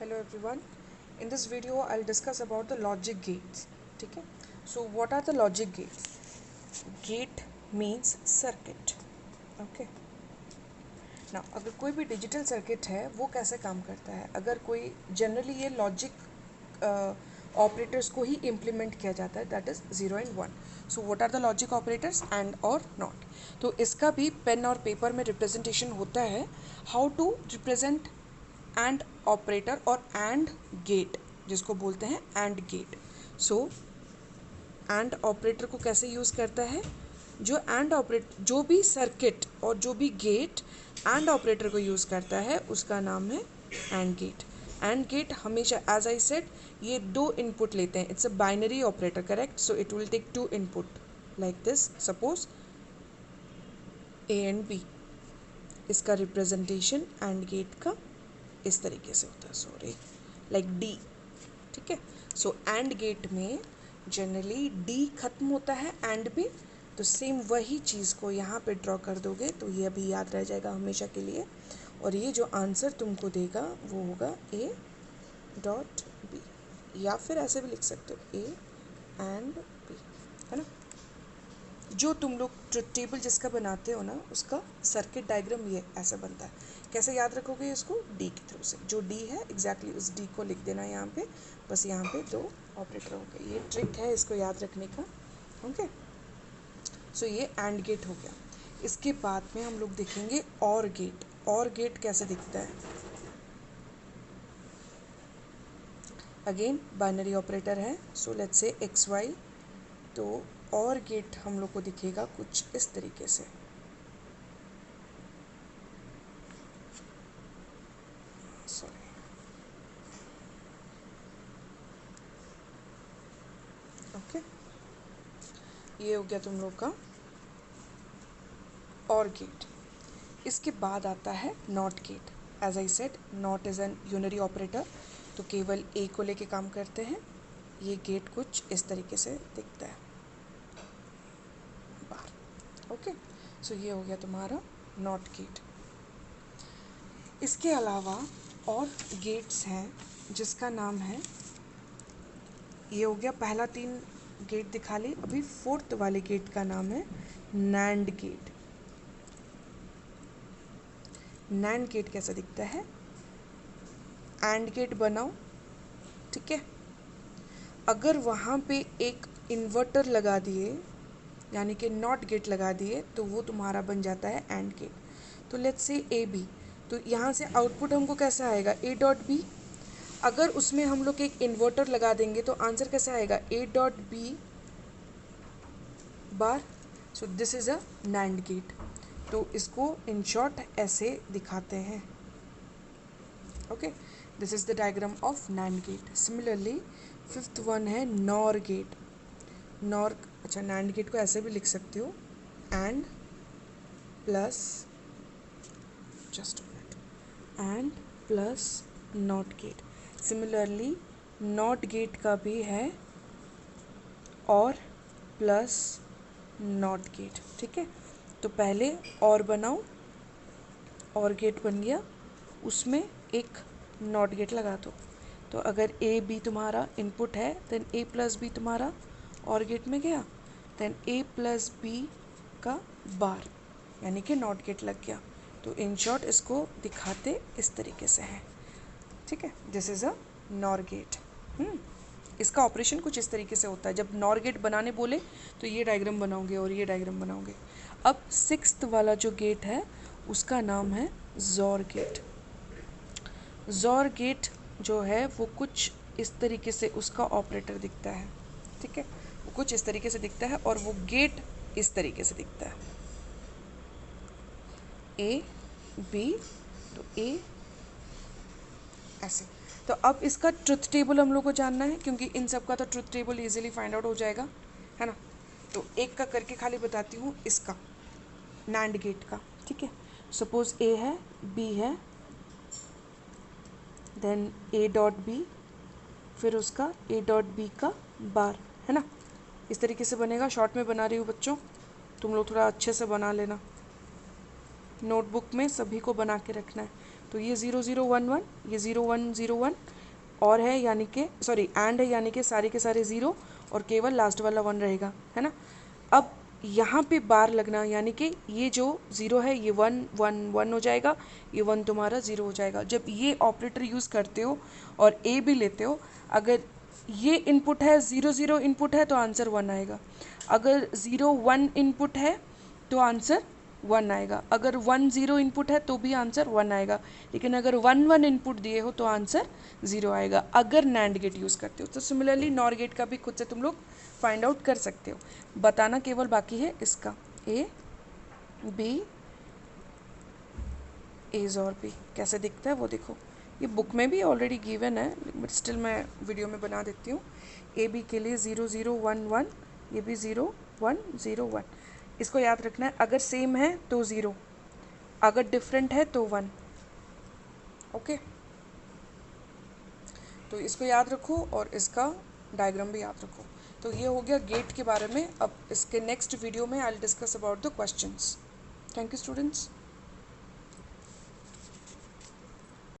Hello everyone. In this video I'll discuss about the logic gates. ठीक है. So what are the logic gates? Gate means circuit. Okay. Now अगर कोई भी digital circuit है वो कैसे काम करता है, अगर कोई जनरली ये लॉजिक ऑपरेटर्स को ही इम्प्लीमेंट किया जाता है, that is 0 and 1. So what are the logic operators? And or not. तो इसका भी पेन और पेपर में रिप्रेजेंटेशन होता है. How to represent and operator और एंड गेट, जिसको बोलते हैं and gate. So and operator को कैसे यूज़ करता है? जो भी सर्किट और जो भी गेट एंड ऑपरेटर को यूज़ करता है उसका नाम है एंड गेट. एंड गेट हमेशा, एज आई सेड, ये दो इनपुट लेते हैं. It's a binary operator, correct. So it will take two input like this. Suppose A and B. इसका रिप्रेजेंटेशन एंड गेट का इस तरीके से होता है, सॉरी, लाइक डी. ठीक है. सो एंड गेट में जनरली डी खत्म होता है एंड पे, तो सेम वही चीज़ को यहाँ पे ड्रॉ कर दोगे तो ये अभी याद रह जाएगा हमेशा के लिए. और ये जो आंसर तुमको देगा वो होगा ए डॉट बी, या फिर ऐसे भी लिख सकते हो ए एंड बी, है ना. जो तुम लोग ट्रुथ टेबल जिसका बनाते हो ना, उसका सर्किट डायग्राम ये ऐसा बनता है. कैसे याद रखोगे इसको? डी के थ्रू से. जो डी है एग्जैक्टली उस डी को लिख देना यहाँ पे. बस यहाँ पे दो ऑपरेटर हो गए. ये ट्रिक है इसको याद रखने का. ओके. सो ये एंड गेट हो गया. इसके बाद में हम लोग देखेंगे और गेट. और गेट कैसे दिखता है? अगेन बाइनरी ऑपरेटर है. So let's say x y. तो और गेट हम लोग को दिखेगा कुछ इस तरीके से. Sorry, okay. ये हो गया तुम लोग का और गेट. इसके बाद आता है not gate. As I said, not is an unary operator, तो केवल ए को लेके काम करते हैं. ये गेट कुछ इस तरीके से दिखता है बाहर. ओके. सो ये हो गया तुम्हारा नॉट गेट. इसके अलावा और गेट्स हैं जिसका नाम है, ये हो गया पहला 3 गेट दिखा ली. अभी फोर्थ वाले गेट का नाम है नैंड गेट. नैंड गेट कैसा दिखता है? एंड गेट बनाओ, ठीक है. अगर वहाँ पे एक इन्वर्टर लगा दिए, यानी कि नॉट गेट लगा दिए, तो वो तुम्हारा बन जाता है एंड गेट. तो लेट्स से ए बी. तो यहाँ से आउटपुट हमको कैसा आएगा? A dot B. अगर उसमें हम लोग एक इन्वर्टर लगा देंगे तो आंसर कैसा आएगा? A dot B bar. So this is a NAND gate. तो इसको इन शॉर्ट ऐसे दिखाते हैं. Okay. This is the diagram of NAND gate. Similarly fifth one है नॉर गेट. नॉर, अच्छा, नैंड गेट को ऐसे भी लिख सकते हो, and plus, just minute, and plus not gate. Similarly not gate का भी है और प्लस नॉट गेट. ठीक है. तो पहले और बनाओ, और गेट बन गया, उसमें एक नॉट गेट लगा दो. तो अगर ए बी तुम्हारा इनपुट है, देन ए प्लस बी तुम्हारा और गेट में गया, देन ए प्लस बी का बार, यानी कि नॉट गेट लग गया. तो इन शॉर्ट इसको दिखाते इस तरीके से है. ठीक है. This is a NOR gate. इसका ऑपरेशन कुछ इस तरीके से होता है. जब नॉर गेट बनाने बोले तो ये डायग्राम बनाओगे और ये डायग्राम बनाओगे. अब सिक्स्थ वाला जो गेट है उसका नाम है जॉर गेट. जॉर गेट जो है वो कुछ इस तरीके से उसका ऑपरेटर दिखता है. ठीक है. वो कुछ इस तरीके से दिखता है और वो गेट इस तरीके से दिखता है. ए बी, तो ए ऐसे. तो अब इसका ट्रुथ टेबल हम लोग को जानना है, क्योंकि इन सब का तो truth table easily find out हो जाएगा, है ना. तो एक का करके खाली बताती हूँ इसका नैंड गेट का. ठीक है. सपोज ए है, बी है, देन ए डॉट बी, फिर उसका ए डॉट बी का बार, है ना. इस तरीके से बनेगा. शॉर्ट में बना रही हूँ बच्चों, तुम लोग थोड़ा अच्छे से बना लेना. नोटबुक में सभी को बना के रखना है. तो ये 0 0 1 1, ये 0 1 0 1 और है यानी कि सॉरी एंड है यानी कि सारे के सारे 0 और केवल लास्ट वाला 1 रहेगा, है ना। अब यहाँ पे बार लगना यानी कि ये जो 0 है ये 1 1 1 हो जाएगा, ये 1 तुम्हारा 0 हो जाएगा। जब ये ऑपरेटर यूज़ करते हो और ए भी लेते हो, अगर ये इनपुट है 0 0 इनपुट है तो आंसर 1 आएगा, अगर 0 1 इनपुट है तो आंसर 1 आएगा, अगर 1 0 इनपुट है तो भी आंसर 1 आएगा, लेकिन अगर 1 1 इनपुट दिए हो तो आंसर 0 आएगा अगर नैंड गेट यूज़ करते हो। तो सिमिलरली नॉर गेट का भी खुद से तुम लोग फाइंड आउट कर सकते हो, बताना केवल बाकी है इसका ए बी, ए और बी कैसे दिखता है वो देखो। ये बुक में भी ऑलरेडी गिवन है बट स्टिल मैं वीडियो में बना देती हूँ। ए बी के लिए 0 0 1 1, ये भी 0 1 0 1। इसको याद रखना है, अगर सेम है तो 0, अगर डिफरेंट है तो 1। ओके, तो इसको याद रखो और इसका डायग्राम भी याद रखो। तो ये हो गया गेट के बारे में। अब इसके नेक्स्ट वीडियो में I will discuss about the questions. Thank you students.